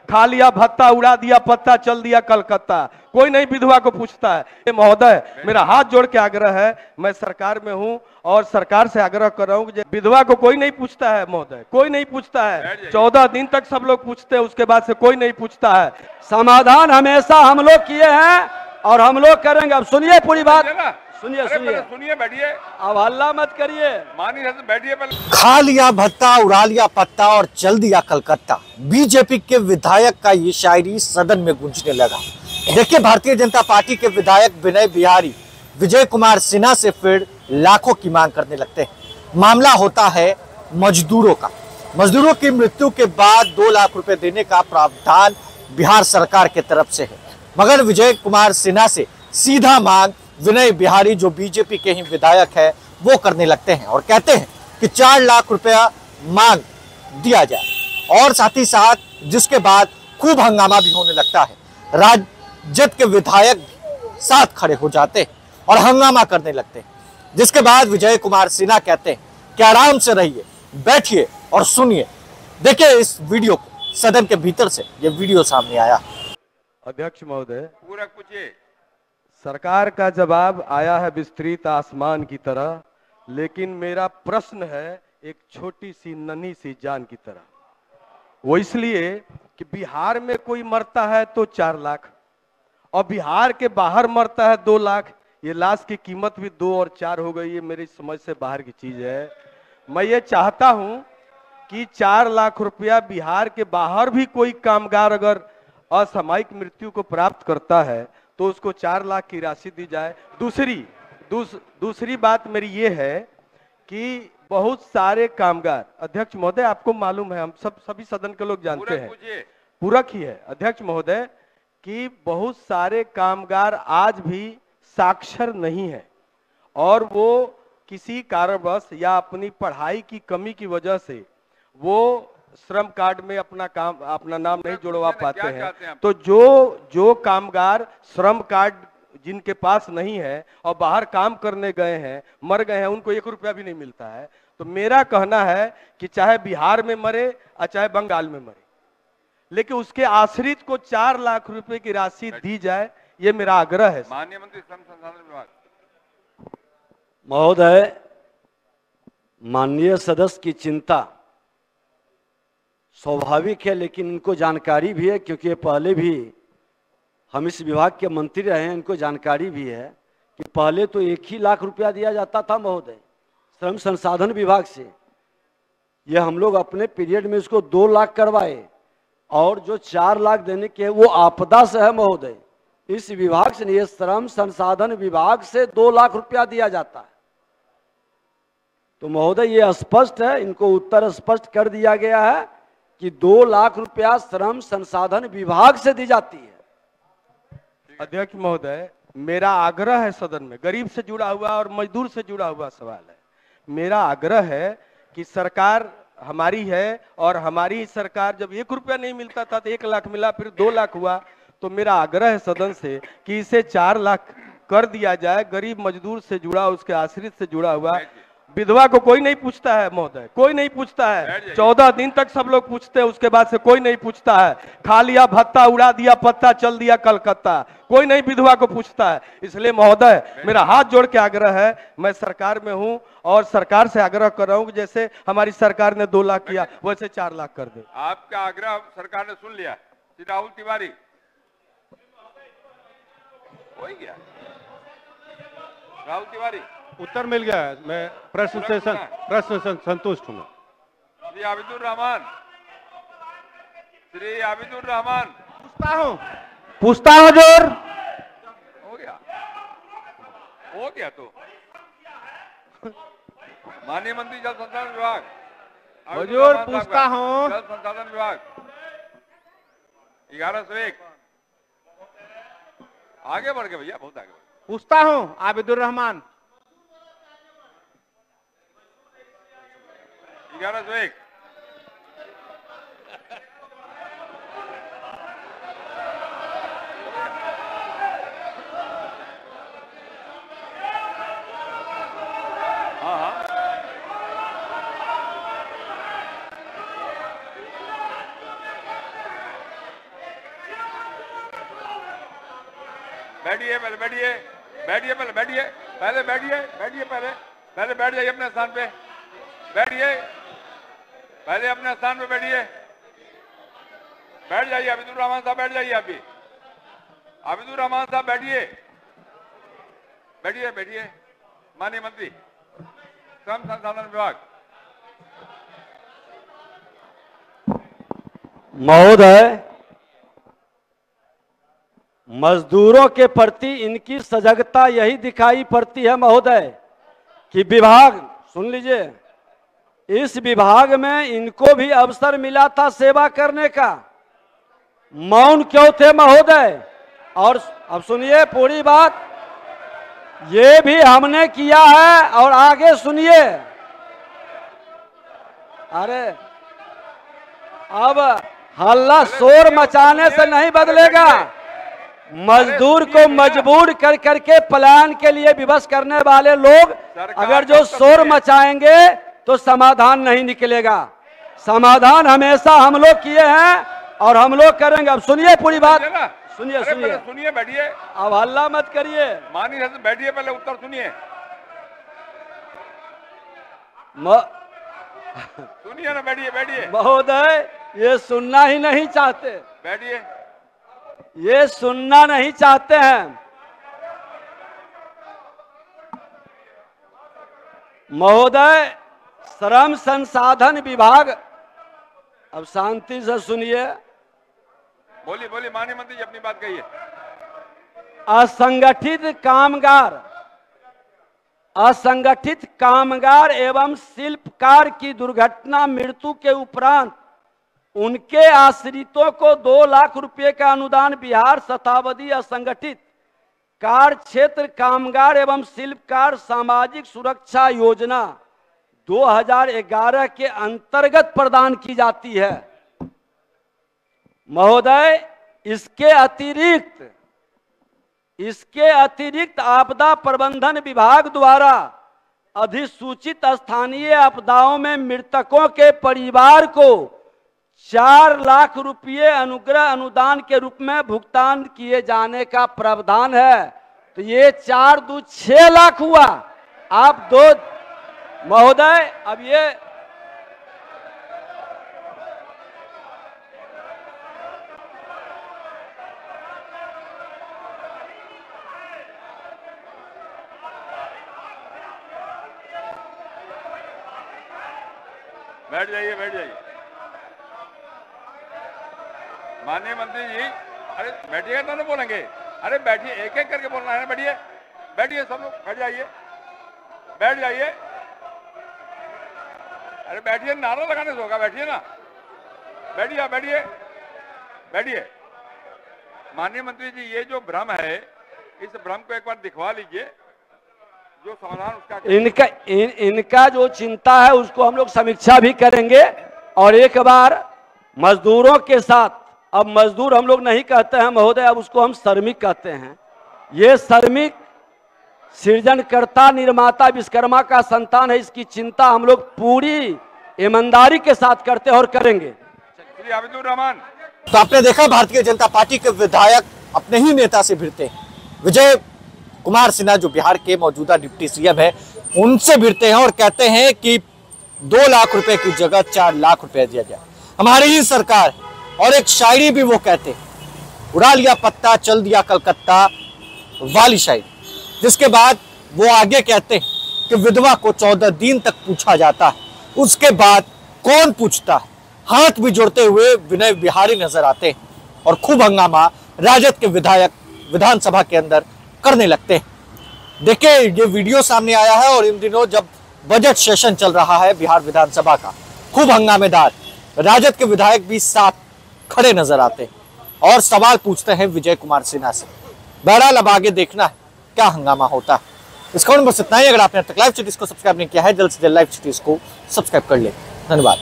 खा लिया भत्ता, उड़ा दिया पत्ता, चल दिया कलकत्ता। कोई नहीं विधवा को पूछता है। ये महोदय, मेरा हाथ जोड़ के आग्रह है, मैं सरकार में हूं और सरकार से आग्रह कर रहा हूं कि विधवा को कोई नहीं पूछता है महोदय, कोई नहीं पूछता है। 14 दिन तक सब लोग पूछते हैं, उसके बाद से कोई नहीं पूछता है। समाधान हमेशा हम लोग किए हैं और हम लोग करेंगे। अब सुनिए पूरी बात, सुनिए बैठिए, अब हल्ला मत करिए, मानिए बैठिए पहले। खा लिया भत्ता, उड़ा लिया पत्ता और चल दिया कलकत्ता। बीजेपी के विधायक का ये शायरी सदन में गूंजने लगा। देखिए, भारतीय जनता पार्टी के विधायक विनय बिहारी विजय कुमार सिन्हा से फिर लाखों की मांग करने लगते हैं। मामला होता है मजदूरों का। मजदूरों की मृत्यु के बाद 2 लाख रुपए देने का प्रावधान बिहार सरकार की तरफ से है, मगर विजय कुमार सिन्हा से सीधा मांग विनय बिहारी, जो बीजेपी के ही विधायक है, वो करने लगते हैं और कहते हैं कि 4 लाख रुपया मांग दिया जाए। और साथ ही साथ जिसके बाद खूब हंगामा भी होने लगता है। राजद के विधायक भी साथ खड़े हो जाते हैं और हंगामा करने लगते हैं, जिसके बाद विजय कुमार सिन्हा कहते हैं कि आराम से रहिए, बैठिए और सुनिए। देखिए इस वीडियो को, सदन के भीतर से ये वीडियो सामने आया। अध्यक्ष महोदय, पूरा पूछिए। सरकार का जवाब आया है विस्तृत आसमान की तरह, लेकिन मेरा प्रश्न है एक छोटी सी नन्ही सी जान की तरह। वो इसलिए कि बिहार में कोई मरता है तो 4 लाख और बिहार के बाहर मरता है 2 लाख। ये लाश की कीमत भी 2 और 4 हो गई है, मेरी समझ से बाहर की चीज है। मैं ये चाहता हूं कि 4 लाख रुपया बिहार के बाहर भी कोई कामगार अगर असामयिक मृत्यु को प्राप्त करता है तो उसको 4 लाख की राशि दी जाए। दूसरी बात मेरी ये है कि बहुत सारे कामगार, अध्यक्ष महोदय आपको मालूम है, हम सभी सदन के लोग जानते हैं, पूरक ही है अध्यक्ष महोदय, कि बहुत सारे कामगार आज भी साक्षर नहीं है और वो किसी कारणवश या अपनी पढ़ाई की कमी की वजह से वो श्रम कार्ड में अपना नाम नहीं जुड़वा पाते हैं। तो जो कामगार श्रम कार्ड जिनके पास नहीं है और बाहर काम करने गए हैं, मर गए हैं, उनको 1 रुपया भी नहीं मिलता है। तो मेरा कहना है कि चाहे बिहार में मरे और चाहे बंगाल में मरे, लेकिन उसके आश्रित को 4 लाख रुपए की राशि दी जाए, ये मेरा आग्रह है। माननीय मंत्री श्रम संसाधन विभाग महोदय, माननीय सदस्य की चिंता स्वाभाविक है, लेकिन इनको जानकारी भी है, क्योंकि पहले भी हम इस विभाग के मंत्री रहे हैं, इनको जानकारी भी है कि पहले तो 1 ही लाख रुपया दिया जाता था महोदय श्रम संसाधन विभाग से। ये हम लोग अपने पीरियड में इसको 2 लाख करवाए और जो 4 लाख देने के वो आपदा से है महोदय। इस विभाग से नहीं, श्रम संसाधन विभाग से 2 लाख रुपया दिया जाता है। तो महोदय ये स्पष्ट है, इनको उत्तर स्पष्ट कर दिया गया है कि 2 लाख रुपया श्रम संसाधन विभाग से दी जाती है। अध्यक्ष महोदय, मेरा आग्रह है सदन में, गरीब से जुड़ा हुआ और मजदूर से जुड़ा हुआ सवाल है। मेरा आग्रह है कि सरकार हमारी है और हमारी सरकार जब 1 रुपया नहीं मिलता था तो 1 लाख मिला, फिर 2 लाख हुआ। तो मेरा आग्रह है सदन से कि इसे 4 लाख कर दिया जाए। गरीब मजदूर से जुड़ा, उसके आश्रित से जुड़ा हुआ, विधवा को कोई नहीं पूछता है महोदय, कोई नहीं पूछता है। 14 दिन तक सब लोग पूछते हैं, उसके बाद से कोई नहीं पूछता है। खा लिया भत्ता, उड़ा दिया पत्ता, चल दिया कलकत्ता। कोई नहीं विधवा को पूछता है। इसलिए महोदय, मेरा हाथ जोड़ के आग्रह है, मैं सरकार में हूं और सरकार से आग्रह कर रहा हूं कि जैसे हमारी सरकार ने 2 लाख किया वैसे 4 लाख कर दे। आपका आग्रह सरकार ने सुन लिया। राहुल तिवारी हो गया। राहुल तिवारी, उत्तर मिल गया है। मैं प्रश्न से संतुष्ट हूँ। श्री आबिदुर रहमान, पूछता हूँ जोर। हो गया तो माननीय मंत्री जल संसाधन विभाग, हुजूर पूछता हूँ। जल संसाधन विभाग 1101 आगे बढ़ गए भैया, बहुत आगे बढ़। पूछता हूँ आबिदुर रहमान। 1101 हाँ हाँ बैठिए पहले, बैठिए बैठिए पहले, बैठिए पहले, बैठिए बैठिए पहले, पहले बैठ जाइए अपने स्थान पे, बैठिए पहले अपने स्थान पे बैठिए, बैठ जाइए अब्दुल रहमान साहब, बैठ जाइए अभी अब्दुल रहमान साहब, बैठिए बैठिए बैठिए। माननीय मंत्री श्रम संसाधन विभाग। महोदय, मजदूरों के प्रति इनकी सजगता यही दिखाई पड़ती है महोदय कि विभाग, सुन लीजिए, इस विभाग में इनको भी अवसर मिला था सेवा करने का, मौन क्यों थे महोदय? और अब सुनिए पूरी बात, ये भी हमने किया है। और आगे सुनिए, अरे अब हल्ला शोर मचाने से नहीं बदलेगा। मजदूर को मजबूर कर करके पलायन के लिए विवश करने वाले लोग अगर जो शोर मचाएंगे तो समाधान नहीं निकलेगा। समाधान हमेशा हम लोग किए हैं और हम लोग करेंगे। अब सुनिए पूरी बात, सुनिए सुनिए सुनिए, बैठिए, अब हल्ला मत करिए। माननीय बैठिए, पहले उत्तर सुनिए, सुनिए ना, बैठिए बैठिए। महोदय, ये सुनना ही नहीं चाहते, बैठिए, ये सुनना नहीं चाहते हैं। महोदय, श्रम संसाधन विभाग, अब शांति से सुनिए, बोलिए बोलिए माननीय मंत्री जी, अपनी बात कहिए। असंगठित कामगार एवं शिल्पकार की दुर्घटना मृत्यु के उपरांत उनके आश्रितों को 2 लाख रुपए का अनुदान बिहार शताब्दी असंगठित कार्य क्षेत्र कामगार एवं शिल्पकार सामाजिक सुरक्षा योजना 2011 के अंतर्गत प्रदान की जाती है। महोदय, इसके अतिरिक्त आपदा प्रबंधन विभाग द्वारा अधिसूचित स्थानीय आपदाओं में मृतकों के परिवार को 4 लाख रुपये अनुग्रह अनुदान के रूप में भुगतान किए जाने का प्रावधान है। तो ये 4 दूनी 6 लाख हुआ। आप 2 महोदय, अब ये बैठ जाइए, बैठ जाइए माननीय मंत्री जी। अरे बैठिएगा तो नहीं बोलेंगे, अरे बैठिए, एक एक करके बोलना है ना, बैठिए बैठिए सब लोग, बैठ जाइए बैठ जाइए, अरे बैठिए, नारा लगाने से होगा, बैठिए ना, बैठिए बैठिए बैठिए। माननीय मंत्री जी, ये जो भ्रम है, इस भ्रम को एक बार दिखवा लीजिए, जो समाधान उसका इनका जो चिंता है उसको हम लोग समीक्षा भी करेंगे। और एक बार मजदूरों के साथ, अब मजदूर हम लोग नहीं कहते हैं महोदय, अब उसको हम श्रमिक कहते हैं। ये श्रमिक सृजनकर्ता निर्माता विश्वकर्मा का संतान है, इसकी चिंता हम लोग पूरी ईमानदारी के साथ करते हैं और करेंगे। श्री अब्दुल रहमान, तो आपने देखा भारतीय जनता पार्टी के विधायक अपने ही नेता से भिड़ते हैं। विजय कुमार सिन्हा जो बिहार के मौजूदा डिप्टी सीएम है, उनसे भिड़ते हैं और कहते हैं कि 2 लाख रुपए की जगह 4 लाख रुपए दिया जाए, हमारी ही सरकार। और एक शायरी भी वो कहते हैं, उड़ा लिया पत्ता चल दिया कलकत्ता वाली शायरी। जिसके बाद वो आगे कहते हैं कि विधवा को 14 दिन तक पूछा जाता है, उसके बाद कौन पूछता है। हाथ भी जोड़ते हुए विनय बिहारी नजर आते हैं और खूब हंगामा राजद के विधायक विधानसभा के अंदर करने लगते हैं। देखिए, ये वीडियो सामने आया है और इन दिनों जब बजट सेशन चल रहा है बिहार विधानसभा का, खूब हंगामेदार राजद के विधायक भी साथ खड़े नजर आते हैं और सवाल पूछते हैं विजय कुमार सिन्हा से। बहरहाल अब आगे देखना है क्या हंगामा होता है। इस खबर में बस इतना ही। अगर आपने अब तक लाइव सिटीज को सब्सक्राइब नहीं किया है, जल्द से जल्द लाइव सिटीज को सब्सक्राइब कर ले। धन्यवाद।